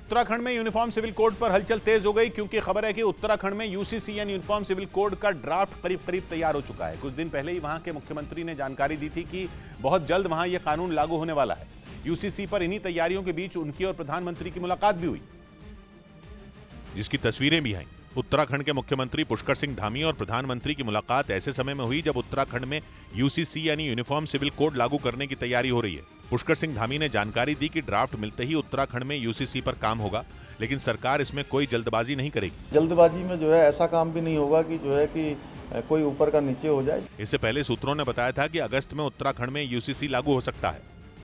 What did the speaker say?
उत्तराखंड में uniform civil code पर हलचल तेज हो गई क्योंकि खबर है कि उत्तराखंड में यूसीसी यानी यूनिफॉर्म सिविल कोड का ड्राफ्ट करीब तैयार हो चुका है। कुछ दिन पहले ही वहां के मुख्यमंत्री ने जानकारी दी थी कि बहुत जल्द वहां यह कानून लागू होने वाला है। यूसीसी पर इन्हीं तैयारियों के बीच उनकी और प्रधानमंत्री की मुलाकात भी हुई, जिसकी तस्वीरें भी आईं। उत्तराखंड के मुख्यमंत्री पुष्कर सिंह धामी और प्रधानमंत्री की मुलाकात ऐसे समय में हुई जब उत्तराखंड में यूसीसी यानी यूनिफॉर्म सिविल कोड लागू करने की तैयारी हो रही है। पुष्कर सिंह धामी ने जानकारी दी कि ड्राफ्ट मिलते ही उत्तराखंड में यूसीसी पर काम होगा, लेकिन सरकार इसमें कोई जल्दबाजी नहीं करेगी। जल्दबाजी में जो है ऐसा काम भी नहीं होगा कि जो है कि कोई ऊपर का नीचे हो जाए। इससे पहले सूत्रों ने बताया था कि अगस्त में उत्तराखंड में यूसीसी लागू हो सकता है।